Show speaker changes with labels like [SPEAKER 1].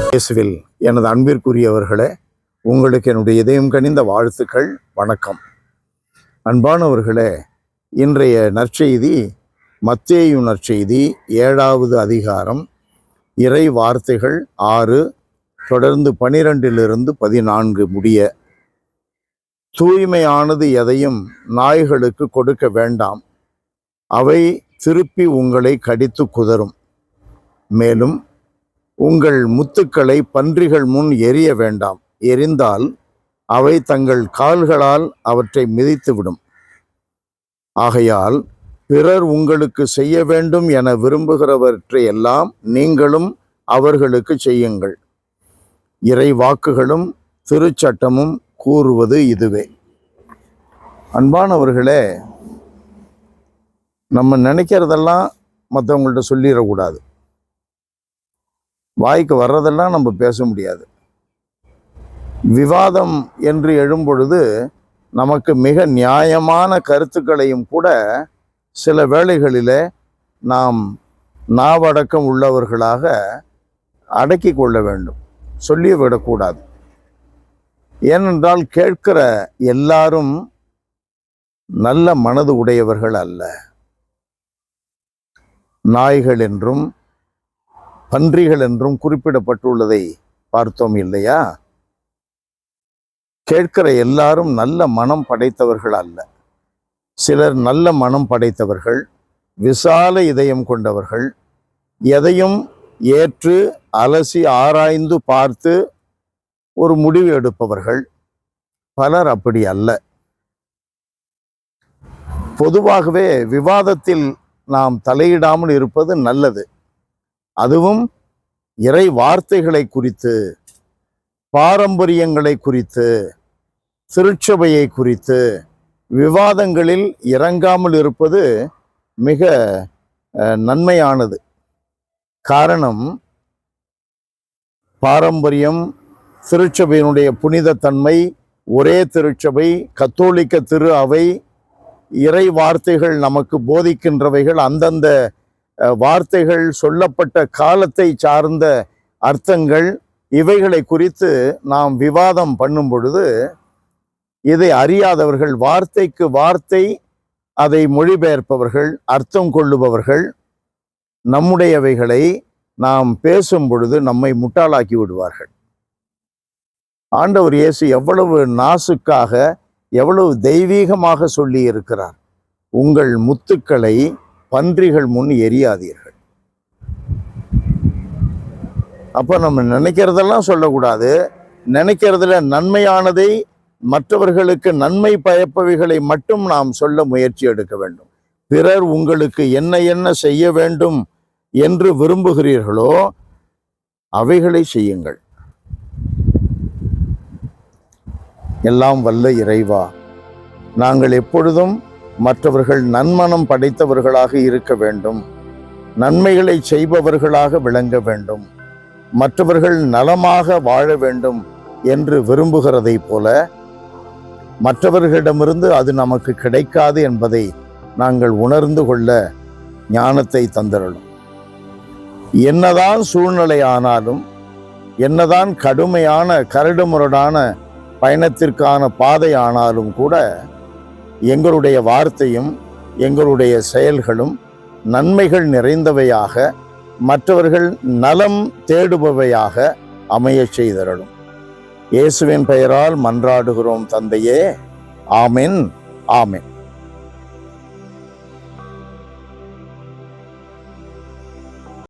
[SPEAKER 1] இயேசுவில் எனது அன்பிற்குரியவர்களே, உங்களுக்கு என்னுடைய இதயம் கனிந்த வாழ்த்துக்கள், வணக்கம். அன்பானவர்களே, இன்றைய நற்செய்தி மத்தேயு நற்செய்தி 7வது அதிகாரம், இறை வார்த்தைகள் 6 தொடர்ந்து 12 14 முடிய. தூய்மையானது எதையும் நாய்களுக்கு கொடுக்க வேண்டாம், அவை திருப்பி உங்களை கடித்து குதறும். மேலும் உங்கள் முத்துக்களை பன்றிகள் முன் எரிய வேண்டாம், எரிந்தால் அவை தங்கள் கால்களால் அவற்றை மிதித்துவிடும். ஆகையால் பிறர் உங்களுக்கு செய்ய வேண்டும் என விரும்புகிறவற்றை எல்லாம் நீங்களும் அவர்களுக்கு செய்யுங்கள். இறை வாக்குகளும் திருச்சட்டமும் கூறுவது இதுவே. அன்பானவர்களே, நம்ம நினைக்கிறதெல்லாம் மற்றவங்கள்ட்ட சொல்லிடக்கூடாது. வாய்க்கு வர்றதெல்லாம் நம்ம பேச முடியாது. விவாதம் என்று எழும்பொழுது நமக்கு மிக நியாயமான கருத்துக்களையும் கூட சில வேளைகளிலே நாம் நாவடக்கம் உள்ளவர்களாக அடக்கி கொள்ள வேண்டும், சொல்லிவிடக்கூடாது. ஏனென்றால் கேட்கிற எல்லாரும் நல்ல மனது உடையவர்கள் அல்ல. நாய்கள் என்றும் பன்றிகள் என்றும் குறிப்பிடப்பட்டுள்ளதை பார்த்தோம் இல்லையா? கேட்கிற எல்லாரும் நல்ல மனம் படைத்தவர்கள் அல்ல. சிலர் நல்ல மனம் படைத்தவர்கள், விசால இதயம் கொண்டவர்கள், எதையும் ஏற்று அலசி ஆராய்ந்து பார்த்து ஒரு முடிவு எடுப்பவர்கள். பலர் அப்படி அல்ல. பொதுவாகவே விவாதத்தில் நாம் தலையிடாமல் இருப்பது நல்லது. அதுவும் இறை வார்த்தைகளை குறித்து, பாரம்பரியங்களை குறித்து, திருச்சபையை குறித்து விவாதங்களில் இறங்காமல் இருப்பது மிக நன்மையானது. காரணம், பாரம்பரியம், திருச்சபையினுடைய புனிதத்தன்மை, ஒரே திருச்சபை, கத்தோலிக்க திரு அவை, இறை வார்த்தைகள் நமக்கு போதிக்கின்றவைகள், அந்தந்த வார்த்தைகள் சொல்லப்பட்ட காலத்தை சார்ந்த அர்த்தங்கள், இவைகளை குறித்து நாம் விவாதம் பண்ணும் பொழுது இதை அறியாதவர்கள், வார்த்தைக்கு வார்த்தை அதை மொழிபெயர்ப்பவர்கள், அர்த்தம் கொள்ளுபவர்கள், நம்முடையவைகளை நாம் பேசும் பொழுது நம்மை முட்டாளாக்கி விடுவார்கள். ஆண்டவர் இயேசு எவ்வளவு நாசுக்காக, எவ்வளவு தெய்வீகமாக சொல்லி இருக்கிறார். உங்கள் முத்துக்களை பன்றிகள் முன் எரியாதீர்கள். அப்போ நம்ம நினைக்கிறதெல்லாம் சொல்லக்கூடாது. நினைக்கிறதுல நன்மையானதை, மற்றவர்களுக்கு நன்மை பயப்பவைகளை மட்டும் நாம் சொல்ல முயற்சி எடுக்க வேண்டும். பிறர் உங்களுக்கு என்ன என்ன செய்ய வேண்டும் என்று விரும்புகிறீர்களோ அவைகளை செய்யுங்கள். எல்லாம் வல்ல இறைவா, நாங்கள் எப்பொழுதும் மற்றவர்கள் நன்மனம் படைத்தவர்களாக இருக்க வேண்டும், நன்மைகளை செய்பவர்களாக விளங்க வேண்டும், மற்றவர்கள் நலமாக வாழ வேண்டும் என்று விரும்புகிறதை போல மற்றவர்களிடமிருந்து அது நமக்கு கிடைக்காது என்பதை நாங்கள் உணர்ந்து கொள்ள ஞானத்தை தந்தருளும். என்னதான் சூழ்நிலை ஆனாலும், என்னதான் கடுமையான கரடுமுரடான பயணத்திற்கான பாதை ஆனாலும் கூட எங்களுடைய வார்த்தையும் எங்களுடைய செயல்களும் நன்மைகள் நிறைந்தவையாக, மற்றவர்கள் நலம் தேடுபவையாக அமைய செய்தருளும். இயேசுவின் பெயரால் மன்றாடுகிறோம் தந்தையே. ஆமென், ஆமென்.